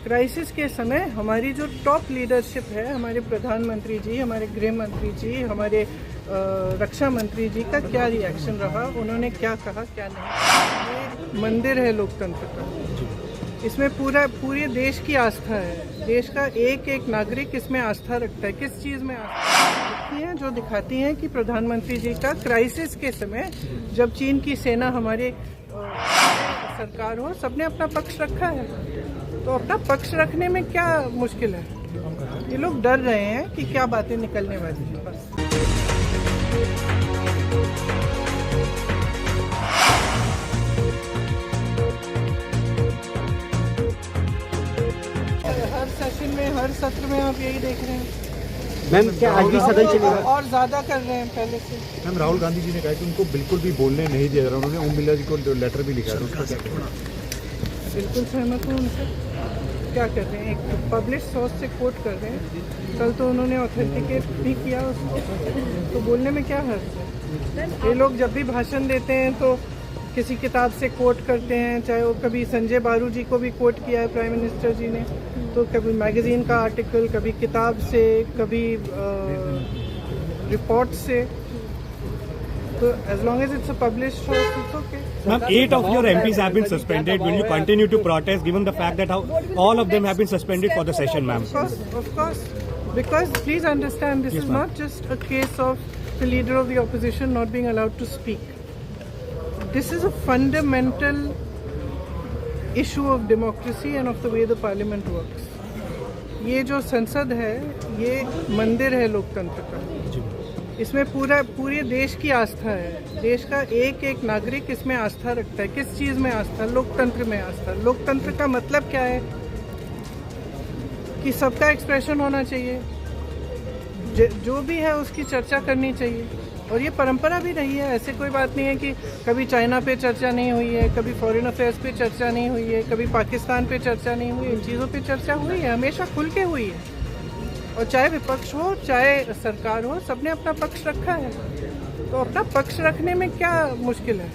Crisis के समय हमारी जो टॉप लीडरशिप है, हमारे प्रधानमंत्री जी, हमारे गृह मंत्री जी, हमारे रक्षा मंत्री जी का क्या रिएक्शन रहा, उन्होंने क्या कहा क्या नहीं। ये मंदिर है लोकतंत्र का, इसमें पूरे देश की आस्था है। देश का एक एक नागरिक इसमें आस्था रखता है। किस चीज़ में आस्था है? जो दिखाती हैं कि प्रधानमंत्री जी का क्राइसिस के समय, जब चीन की सेना हमारे सरकार हो, सबने अपना पक्ष रखा है, तो अपना पक्ष रखने में क्या मुश्किल है? ये लोग डर रहे हैं कि क्या बातें निकलने वाली हैं। बस हर सेशन में, हर सत्र में आप यही देख रहे हैं। मैम, क्या आज भी सदन चलेगा? और ज्यादा कर रहे हैं पहले से। मैम, राहुल गांधी जी ने कहा कि उनको बिल्कुल भी बोलने नहीं दिया जा रहा। उन्होंने ओम बिरला जी को लेटर भी लिखा है, उसका क्या कहना है? बिल्कुल सहमत हूँ उनसे। क्या कर रहे हैं, एक पब्लिश सोर्स से कोट कर रहे हैं। कल तो उन्होंने ऑथेंटिकेट भी किया उसको, तो बोलने में क्या हर्ज है? ये लोग जब भी भाषण देते हैं तो किसी किताब से कोट करते हैं, चाहे वो कभी संजय बारू जी को भी कोट किया है प्राइम मिनिस्टर जी ने, तो कभी मैगजीन का आर्टिकल, कभी किताब से, कभी रिपोर्ट से। So as long as it's a published source, it's okay. Ma'am, 8 of your MPs have been suspended. Will you continue to protest given the fact that all of them have been suspended for the session, ma'am? Of course. Because please understand, this is not just a case of the leader of the opposition not being allowed to speak. This is a fundamental issue of democracy and of the way the parliament works. ये जो संसद है, ये मंदिर है लोकतंत्र का, इसमें पूरे देश की आस्था है। देश का एक एक नागरिक इसमें आस्था रखता है। किस चीज़ में आस्था? लोकतंत्र में आस्था। लोकतंत्र का मतलब क्या है? कि सबका एक्सप्रेशन होना चाहिए, जो भी है उसकी चर्चा करनी चाहिए। और ये परंपरा भी रही है। ऐसे कोई बात नहीं है कि कभी चाइना पे चर्चा नहीं हुई है, कभी फॉरेन अफेयर्स पे चर्चा नहीं हुई है, कभी पाकिस्तान पे चर्चा नहीं हुई है। इन चीज़ों पे चर्चा हुई है, हमेशा खुल के हुई है। और चाहे विपक्ष हो, चाहे सरकार हो, सबने अपना पक्ष रखा है। तो अपना पक्ष रखने में क्या मुश्किल है?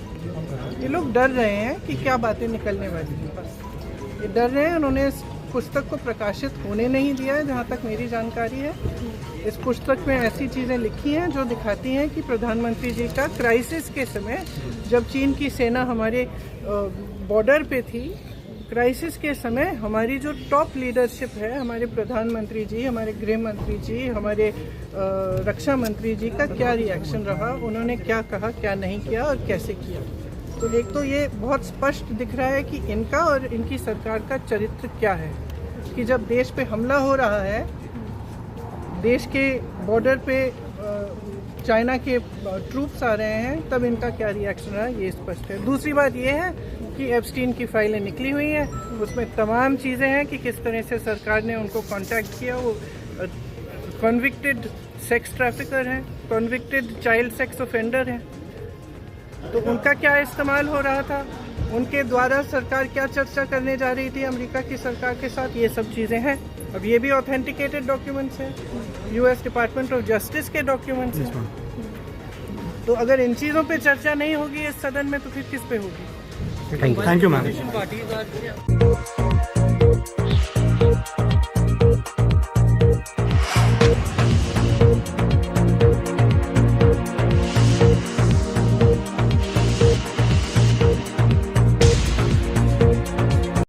ये लोग डर रहे हैं कि क्या बातें निकलने वाली हैं। बस ये डर रहे हैं। उन्होंने इस पुस्तक को प्रकाशित होने नहीं दिया है, जहाँ तक मेरी जानकारी है। इस पुस्तक में ऐसी चीज़ें लिखी हैं जो दिखाती हैं कि प्रधानमंत्री जी का क्राइसिस के समय, जब चीन की सेना हमारे बॉर्डर पे थी, क्राइसिस के समय हमारी जो टॉप लीडरशिप है, हमारे प्रधानमंत्री जी, हमारे गृह मंत्री जी, हमारे रक्षा मंत्री जी का क्या रिएक्शन रहा, उन्होंने क्या कहा क्या नहीं किया और कैसे किया। तो एक तो ये बहुत स्पष्ट दिख रहा है कि इनका और इनकी सरकार का चरित्र क्या है, कि जब देश पे हमला हो रहा है, देश के बॉर्डर पे चाइना के ट्रूप्स आ रहे हैं, तब इनका क्या रिएक्शन रहा, ये स्पष्ट है। दूसरी बात ये है कि एप्स्टीन की फाइलें निकली हुई हैं, उसमें तमाम चीज़ें हैं कि किस तरह से सरकार ने उनको कांटेक्ट किया। वो कन्विक्टेड सेक्स ट्रैफिकर हैं, कन्विक्टेड चाइल्ड सेक्स ऑफेंडर हैं, तो उनका क्या इस्तेमाल हो रहा था, उनके द्वारा सरकार क्या चर्चा करने जा रही थी अमेरिका की सरकार के साथ, ये सब चीज़ें हैं। अब ये भी ऑथेंटिकेटेड डॉक्यूमेंट्स हैं, यूएस डिपार्टमेंट ऑफ जस्टिस के डॉक्यूमेंट्स हैं। तो अगर इन चीज़ों पे चर्चा नहीं होगी इस सदन में, तो फिर किस पे होगी? Thank you, ma'am.